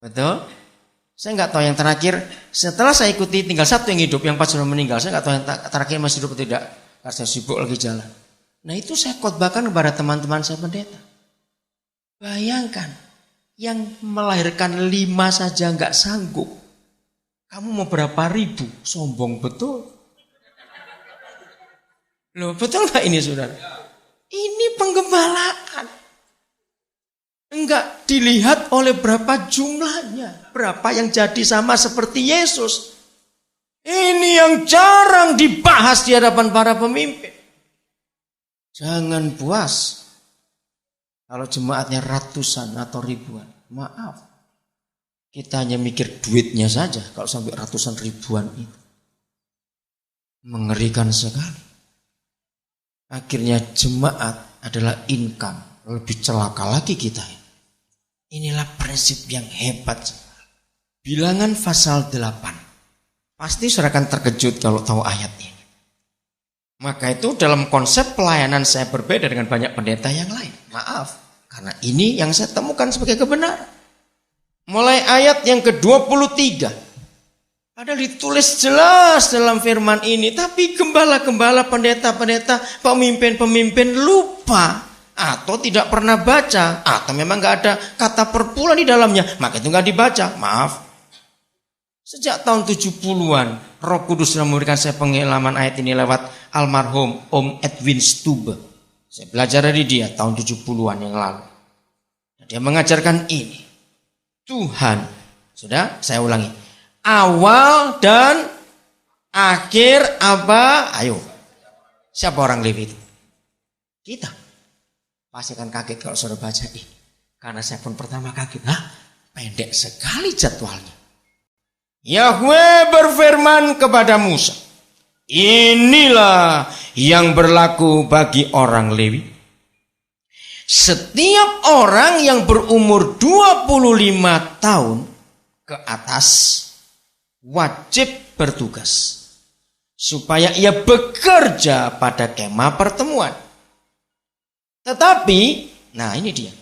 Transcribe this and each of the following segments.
Betul? Saya nggak tahu yang terakhir. Setelah saya ikuti tinggal satu yang hidup, yang pas sudah meninggal. Saya nggak tahu yang terakhir masih hidup atau tidak. Karena saya sibuk lagi jalan. Nah itu saya khotbahkan kepada teman-teman saya pendeta. Bayangkan, yang melahirkan 5 saja nggak sanggup. Kamu mau berapa ribu? Sombong betul. Loh betul nggak ini saudara? Ini penggembalaan. Enggak dilihat oleh berapa jumlahnya. Berapa yang jadi sama seperti Yesus. Ini yang jarang dibahas di hadapan para pemimpin. Jangan puas. Kalau jemaatnya ratusan atau ribuan. Maaf. Kita hanya mikir duitnya saja. Kalau sampai ratusan ribuan itu. Mengerikan sekali. Akhirnya jemaat adalah income. Lebih celaka lagi kita. Inilah prinsip yang hebat. Bilangan pasal 8. Pasti saudara akan terkejut kalau tahu ayat ini. Maka itu dalam konsep pelayanan saya berbeda dengan banyak pendeta yang lain. Maaf, karena ini yang saya temukan sebagai kebenaran. Mulai ayat yang ke-23. Padahal ditulis jelas dalam firman ini. Tapi gembala-gembala, pendeta-pendeta, pemimpin-pemimpin lupa. Atau tidak pernah baca. Atau memang gak ada kata perpuluhan di dalamnya. Maka itu gak dibaca. Maaf. Sejak tahun 70-an, Roh Kudus sudah memberikan saya pengalaman ayat ini lewat almarhum Om Edwin Stube. Saya belajar dari dia tahun 70-an yang lalu. Dia mengajarkan ini. Tuhan, sudah saya ulangi. Awal dan akhir apa? Ayo. Siapa orang Lewi itu? Kita. Pasti akan kaget kalau saudara baca ini. Karena saya pun pertama kaget. Pendek sekali jadwalnya. Yahweh berfirman kepada Musa, inilah yang berlaku bagi orang Lewi. Setiap orang yang berumur 25 tahun ke atas wajib bertugas. Supaya ia bekerja pada kemah pertemuan. Tetapi, nah ini dia.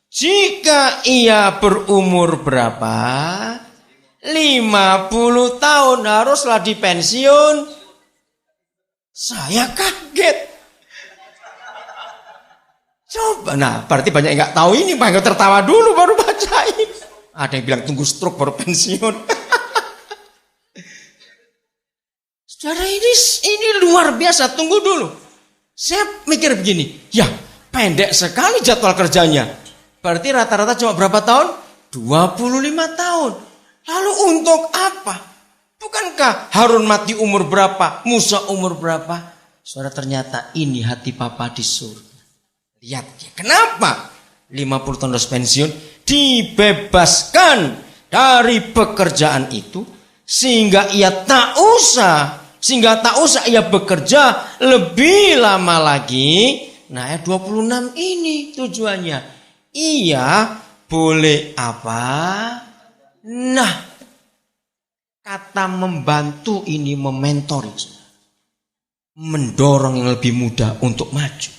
Jika ia berumur berapa? 50 tahun haruslah dipensiun. Saya kaget. Coba, nah berarti banyak yang gak tahu ini. Banyak tertawa dulu baru bacain. Ada yang bilang tunggu stroke baru pensiun. Saudara ini luar biasa. Tunggu dulu. Saya mikir begini. Ya pendek sekali jadwal kerjanya. Berarti rata-rata cuma berapa tahun? 25 tahun. Lalu untuk apa? Bukankah Harun mati umur berapa? Musa umur berapa? Saudara ternyata ini hati Papa di surga. Lihat ya. Kenapa? 50 tahun harus pensiun. Dibebaskan dari pekerjaan itu. Sehingga tak usah ia bekerja lebih lama lagi. Nah ayat 26 ini tujuannya. Ia boleh apa? Nah, kata membantu ini mementori, mendorong yang lebih muda untuk maju.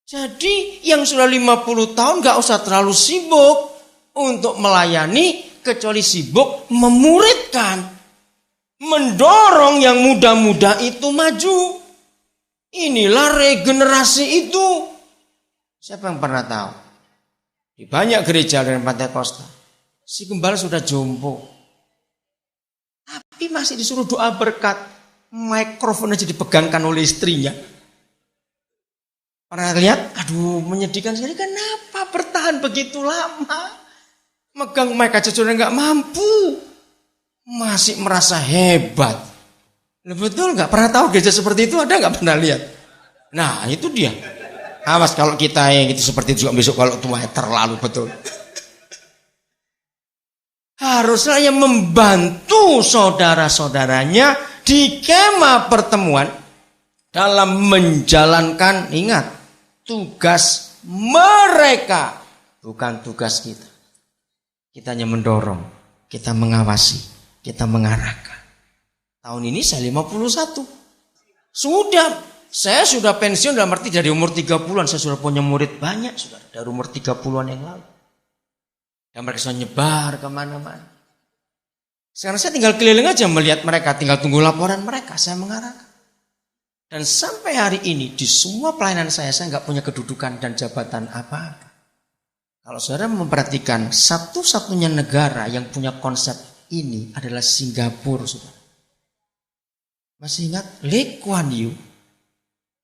Jadi yang sudah 50 tahun gak usah terlalu sibuk untuk melayani, kecuali sibuk memuridkan. Mendorong yang muda-muda itu maju. Inilah regenerasi itu. Siapa yang pernah tahu? Di banyak gereja dan pantai Costa. Si gembala sudah jompo. Tapi masih disuruh doa berkat. Mikrofon aja dipegangkan oleh istrinya. Pernah lihat? Aduh menyedihkan sekali. Kenapa bertahan begitu lama? Megang mic aja sudah gak mampu. Masih merasa hebat. Betul gak? Pernah tahu gereja seperti itu? Ada gak pernah lihat? Nah itu dia. Awas kalau kita yang gitu seperti itu juga besok kalau tua terlalu betul. Haruslah yang membantu saudara-saudaranya di kemah pertemuan dalam menjalankan, ingat, tugas mereka, bukan tugas kita. Kita hanya mendorong, kita mengawasi, kita mengarahkan. Tahun ini saya 51. Saya sudah pensiun dalam arti dari umur 30-an. Saya sudah punya murid banyak, saudara, dari umur 30-an yang lalu. Dan mereka sudah nyebar kemana-mana. Sekarang saya tinggal keliling aja melihat mereka, tinggal tunggu laporan mereka, saya mengarahkan. Dan sampai hari ini di semua pelayanan saya nggak punya kedudukan dan jabatan apa-apa. Kalau saudara memperhatikan, satu-satunya negara yang punya konsep ini adalah Singapura, saudara. Masih ingat Lee Kuan Yew?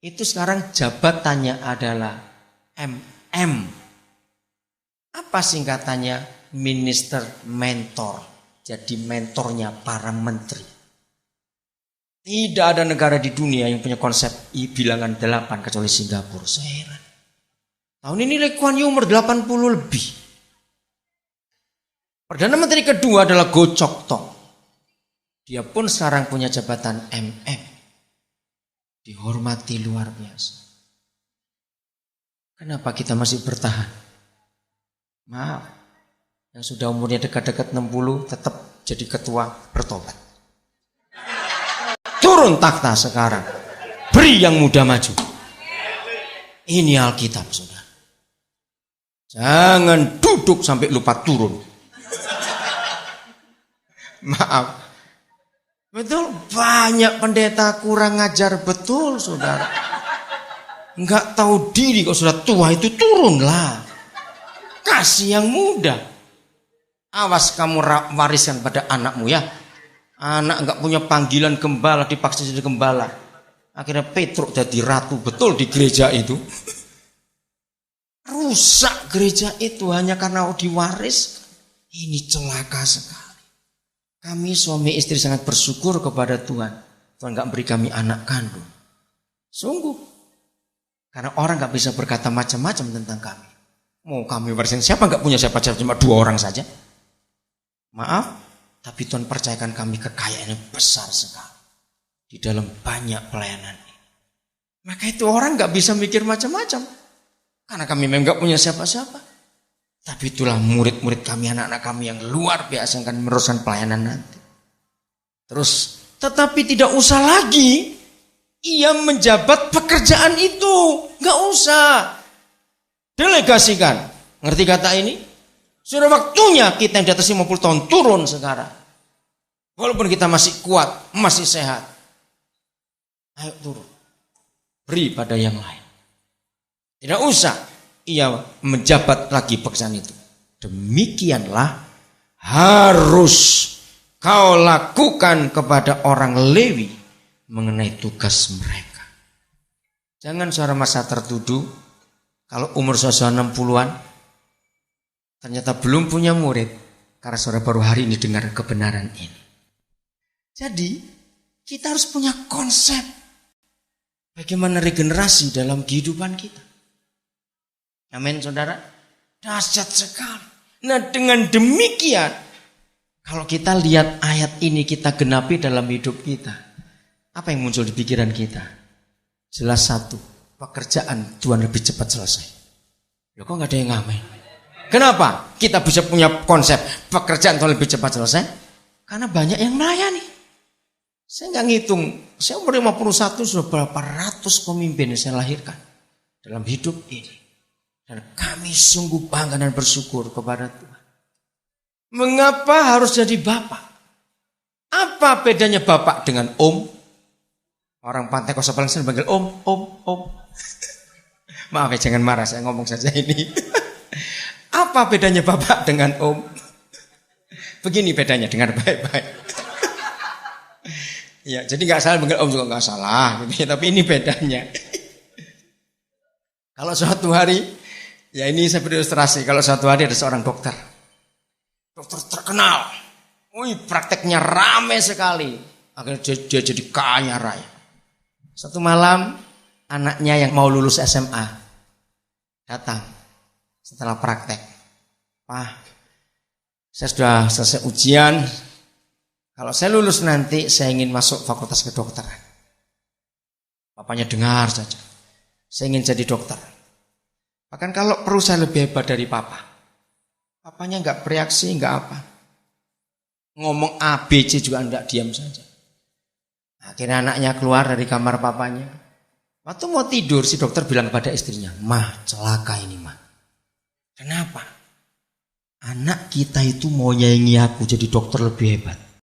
Itu sekarang jabatannya adalah MM. Apa singkatannya? Minister Mentor. Jadi mentornya para menteri. Tidak ada negara di dunia yang punya konsep bilangan 8 kecuali Singapura. Saya heran. Tahun ini Lee Kuan Yew umur 80 lebih. Perdana Menteri kedua adalah Goh Chok Tong. Dia pun sekarang punya jabatan MM. Dihormati luar biasa. Kenapa kita masih bertahan? Maaf, yang sudah umurnya dekat-dekat 60 tetap jadi ketua bertobat. Turun takhta sekarang. Beri yang muda maju. Ini Alkitab, saudara. Jangan duduk sampai lupa turun. Maaf. Betul, banyak pendeta kurang ngajar betul, saudara. Enggak tahu diri kok sudah tua itu turunlah. Kasih yang muda. Awas kamu wariskan pada anakmu ya. Anak enggak punya panggilan gembala dipaksa jadi gembala. Akhirnya Petruk jadi ratu betul di gereja itu. Rusak gereja itu hanya karena diwaris. Ini celaka sekali. Kami suami istri sangat bersyukur kepada Tuhan. Tuhan enggak beri kami anak kandung. Sungguh. Karena orang enggak bisa berkata macam-macam tentang kami. Mau kami warisin siapa enggak punya siapa-siapa, cuma 2 orang saja. Maaf, tapi Tuhan percayakan kami kekayaan yang besar sekali. Di dalam banyak pelayanan ini. Maka itu orang enggak bisa mikir macam-macam. Karena kami memang enggak punya siapa-siapa. Tapi itulah murid-murid kami, anak-anak kami yang luar biasa yang akan meneruskan pelayanan nanti. Terus, tetapi tidak usah lagi ia menjabat pekerjaan itu. Enggak usah. Delegasikan. Ngerti kata ini? Sudah waktunya kita yang di atas 50 tahun turun sekarang. Walaupun kita masih kuat, masih sehat. Ayo turun. Beri pada yang lain. Tidak usah ia menjabat lagi pekerjaan itu. Demikianlah harus kau lakukan kepada orang Lewi mengenai tugas mereka. Jangan suara masa tertuduh. Kalau umur saudara 60-an, ternyata belum punya murid. Karena saudara baru hari ini dengar kebenaran ini. Jadi, kita harus punya konsep. Bagaimana regenerasi dalam kehidupan kita. Amin, saudara. Dahsyat sekali. Nah, dengan demikian, kalau kita lihat ayat ini kita genapi dalam hidup kita. Apa yang muncul di pikiran kita? Jelas satu. Pekerjaan Tuhan lebih cepat selesai. Loh kok gak ada yang ngamen? Kenapa? Kita bisa punya konsep pekerjaan Tuhan lebih cepat selesai. Karena banyak yang melayani. Saya gak ngitung. Saya umur 51 sudah berapa ratus pemimpin yang saya lahirkan. Dalam hidup ini. Dan kami sungguh bangga dan bersyukur kepada Tuhan. Mengapa harus jadi bapak? Apa bedanya bapak dengan om? Orang Pantai Kosta paling sering panggil om. Maaf ya, jangan marah, saya ngomong saja ini. Apa bedanya bapak dengan om? Begini bedanya, dengar baik-baik. Ya, jadi nggak salah panggil om juga nggak salah, gitu. Tapi ini bedanya. Kalau suatu hari, ya ini saya beri ilustrasi. Kalau suatu hari ada seorang dokter terkenal, prakteknya ramai sekali. Akhirnya dia jadi kaya raya. Satu malam anaknya yang mau lulus SMA datang setelah praktek. Pak, saya sudah selesai ujian. Kalau saya lulus nanti saya ingin masuk fakultas kedokteran. Papanya dengar saja. Saya ingin jadi dokter. Bahkan kalau perlu saya lebih hebat dari papa. Papanya enggak bereaksi, enggak apa. Ngomong ABC juga enggak, diam saja. Akhirnya anaknya keluar dari kamar papanya. Waktu mau tidur si dokter bilang kepada istrinya, "Mah, celaka ini mah." Kenapa? Anak kita itu mau nyaingi aku jadi dokter lebih hebat.